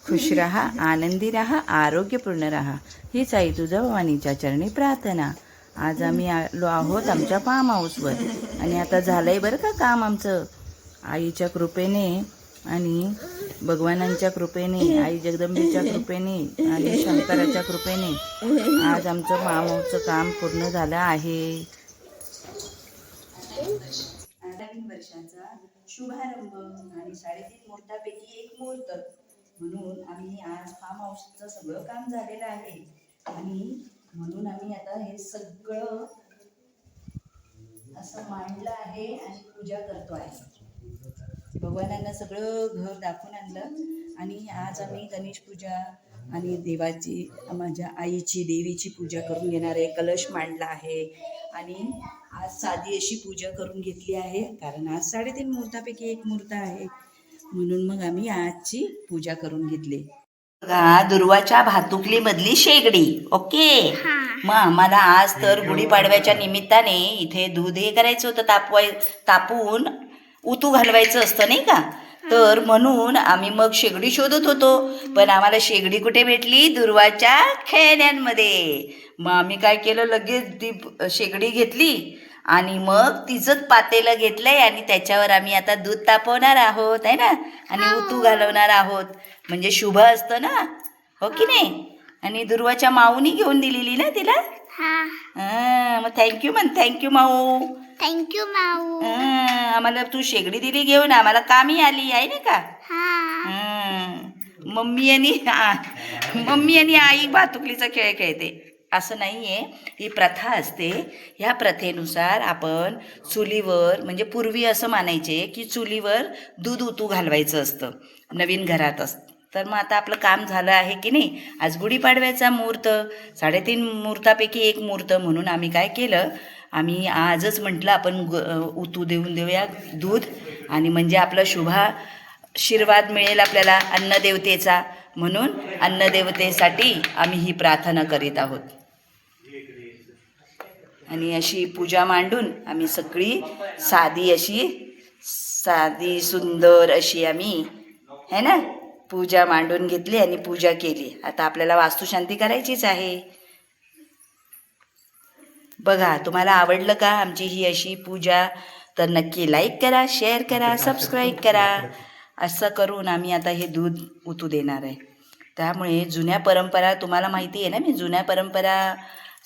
खुश राहा, आनंदी राहा, आरोग्यपूर्ण राहा, हीच आई तुझं भवानीच्या चरणी प्रार्थना. आज आम्ही आलो आहोत आमच्या फार्म हाऊसवर आणि आता झालंय बरं का काम आमचं. आईच्या कृपेने आणि भगवानांच्या कृपेने, आई जगदंबेच्या कृपेने आणि शंकराच्या कृपेने आज आमचं फार्म हाऊसचं काम पूर्ण झालं आहे. नवीन वर्षाचा शुभारंभ आणि 3.5 मुहूर्तापैकी एक मुहूर्त म्हणून आम्ही आज फार्म हाऊसचं सगळं काम झालेलं आहे आणि म्हणून आम्ही आता हे सगळं असं मांडलं आहे आणि पूजा करतो आहे. भगवानांना सगळं घर दाखवून आणलं आणि आज आम्ही गणेश पूजा आणि देवाची, माझ्या आईची, देवीची पूजा करून घेणार आहे. कलश मांडला आहे आणि आज साधी अशी पूजा करून घेतली आहे, कारण आज 3.5 मुहूर्तापैकी एक मुहूर्त आहे म्हणून मग आम्ही आजची पूजा करून घेतली. बघा, दुर्वाच्या भातुकली मधली शेगडी. ओके, मग आम्हाला आज तर गुढीपाडव्याच्या निमित्ताने इथे दूध हे करायचं होतं, तापून उतू घालवायचं असतं नाही का, तर म्हणून आम्ही मग शेगडी शोधत होतो, पण आम्हाला शेगडी कुठे भेटली? दुर्वाच्या खेळण्यांमध्ये. मग आम्ही काय केलं, लगेच ती शेगडी घेतली आणि मग तिचंच पातेलं घेतलंय आणि त्याच्यावर आम्ही आता दूध तापवणार आहोत आहे ना, आणि उतू घालवणार आहोत. म्हणजे शुभ असतं ना, हो की नाही. आणि दुर्वाच्या माऊनी घेऊन दिलेली ना तिला. मग थँक्यू म्हण. थँक्यू माऊ. थँक्यू माऊ. आम्हाला तू शेगडी दिली घेऊन, आम्हाला कामी आली आहे ना का. मम्मी आणि आई भातुकलीचा खेळ खेळते असं नाही आहे, ही प्रथा असते. ह्या प्रथेनुसार आपण चुलीवर, म्हणजे पूर्वी असं मानायचे की चुलीवर दूध उतू घालवायचं असतं नवीन घरात असतं. तर मग आता आपलं काम झालं आहे की नाही. आज गुढीपाडव्याचा मुहूर्त, 3.5 मुहूर्तापैकी एक मुहूर्त म्हणून आम्ही काय केलं, आम्ही आजच म्हटलं आपण उतू देऊन देऊया दूध, आणि म्हणजे आपला शुभाशीर्वाद मिळेल आपल्याला अन्नदेवतेचा. म्हणून अन्नदेवतेसाठी आम्ही ही प्रार्थना करीत आहोत. आणि अशी पूजा मांडून आम्ही सगळी साधी सुंदर अशी आम्ही है ना पूजा मांडून घेतली आणि पूजा केली. आता आपल्याला वास्तुशांती करायचीच आहे. बघा, तुम्हाला आवडलं का आमची ही अशी पूजा? तर नक्की लाईक करा, शेअर करा, सबस्क्राईब करा. असं करून आम्ही आता हे दूध उतू देणार आहे. त्यामुळे जुन्या परंपरा, तुम्हाला माहिती आहे ना, मी जुन्या परंपरा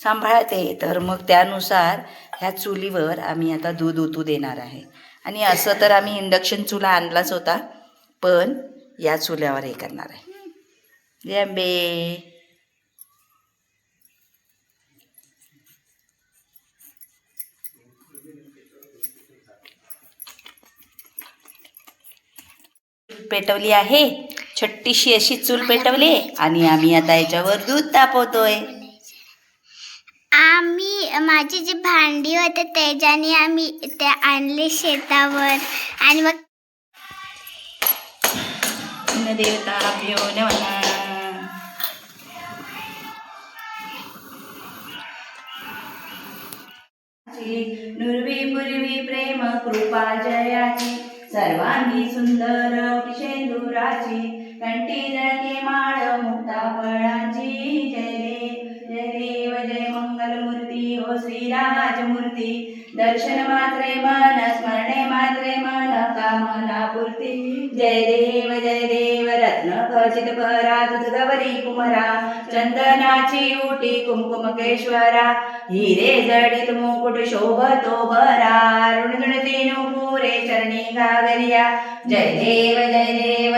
सांभाळते, तर मग त्यानुसार ह्या चुलीवर आम्ही आता दूध उतू देणार आहे. आणि असं तर आम्ही इंडक्शन चुला आणलाच होता, पण या चुल्यावर हे करणार आहे. जय अंबे. पेटवली आहे, छोटीशी अशी चूल पेटवली आणि आम्ही आता याच्यावर दूध तापवतोय. आम्ही माझी जी भांडी होते त्याच्याने आम्ही ते आणले शेतावर आणि मग देवता घेऊन म्हणा. नुरवी पूर्वी प्रेम कृपा जयाची, सर्वांगी सुंदर किशेंदुराची, कंठी जळके माळ मुक्ता फळाची. जय देव जय मंगलमूर्ती हो श्रीराजमूर्ती, दर्शन मात्रे मन, स्मरणे मात्रे मन, कामना पूर्ती. जय देव रत्न खचित परा, तुझ गवरी कुमरा, चंदनाची उटी कुमकुमकेश्वरा, हिरे जडित मुकुट शोभतो भरा, ऋणगणती नुपुरे चरणी गागरिया. जय देव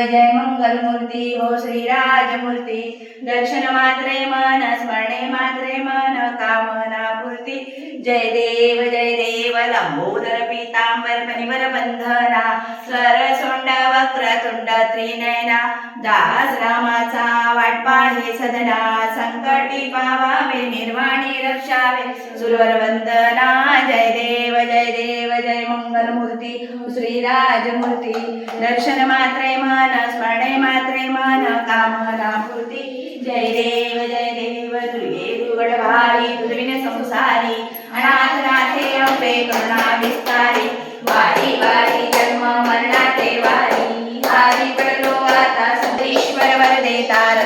जय मंगलमूर्ती हो श्रीराजमूर्ती, दर्शन मात्रे मन, स्मरणे मात्रे मन, कामना पूर्ती. जय देव लंबोदर पीतांबर फणिवर बंधना, सरसोंड वक्रतुंड त्रिनयना, दास रामाचा वाट पाहे सदना, संकटी पावावे निर्वाणी रक्षावे सुरवर वंदना. जय देव जय मंगलमूर्ती श्रीराजमूर्ती, दर्शन मात्रे मन, स्मरणे मात्रे मन, कामना पूर्ती. जय देव दुर्गे दुर्गड भारी, दुर्विन संसारी, अनाथ नाथे अंबे करुणा विस्तारी, वारी वारी जन्म मरणाते वारी, आरी पडलो आता सदीश्वर वरदे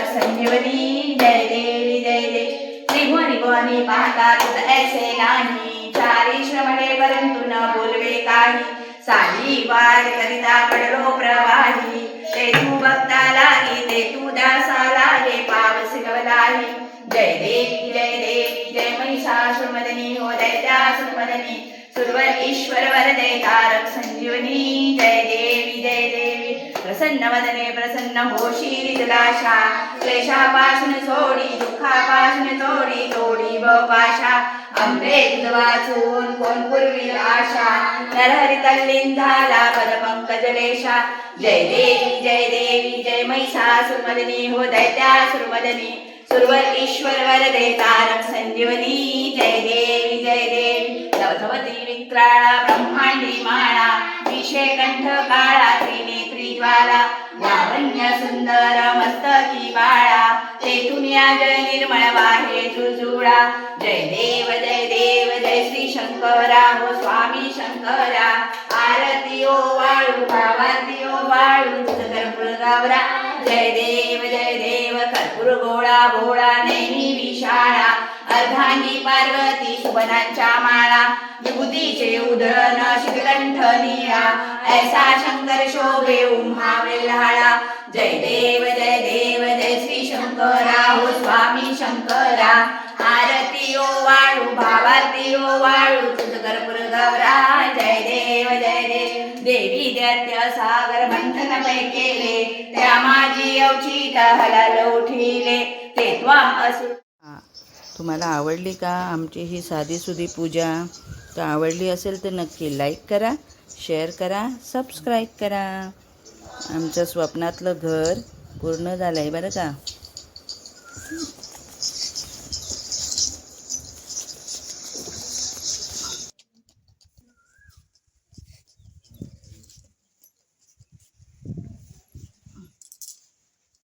तारक संजीवनी जय देवी जय देवी त्रिभुवनी भुवनी पाहता तुझ ऐसे नाही चारी श्रमणे परंतु न बोलवे काही साली वाद करिता पडलो प्रवाही ते तू भक्ता लागे ते तू दासा लागे पावस गवलाही जय देवी जय महिषासुरमर्दिनी हो दैत्यासुरमर्दिनी सुरवर ईश्वर वरदे तारक संजीवनी जय देवी प्रसन्न वदने प्रसन्न होशी दिलाशा क्लेशापासून सोडी दुःखापासून तोडी पाशा अंबे तुझ वाचून कोण पूर्वी आशा नरहरी तल्लीन झाला पदपंकजलेशा जय देवी जय महिषासुरमर्दिनी हो दैत्यासुरमर्दिनी सुरवर ईश्वर वरदे तारक संजीवनी जय देवी नवधवती विक्राळा ब्रह्मांडी माळा विषे कंठ काळा त्रिनेत्री ज्वाला लावण्य सुंदर मस्तकी बाळा तेथून या जय निर्मळ वाहे जुजुळा जय देव जय श्री शंकरा हो स्वामी शंकरा आरती ओ वाळू भावाती ओ वाळू कर्पूर गावरा जय देव कर्पूर गोळा भोळा नेहमी विशाळा अर्धांगी पार्वती सुबनांच्या माळा विभूतीचे उधळण शिखकंठ निळा ऐसा शंकर शोभे उम्हावे लहाळा जय देव जय श्री शंकरा हो स्वामी शंकरा आरती ओ वाळू भावाती ओ वाळू तुझ कर्पूर गौरा जय देव देवी दैत्य सागर बंधन पै केले त्या माझी अवचित हलाल उठिले ते त्वाम असु तुम्हाला आवडली का आमची ही साधीसुधी पूजा? तर आवडली असेल तर नक्की लाईक करा, शेअर करा, सबस्क्राईब करा. आमचं स्वप्नातलं घर पूर्ण झालं आहे बरं का.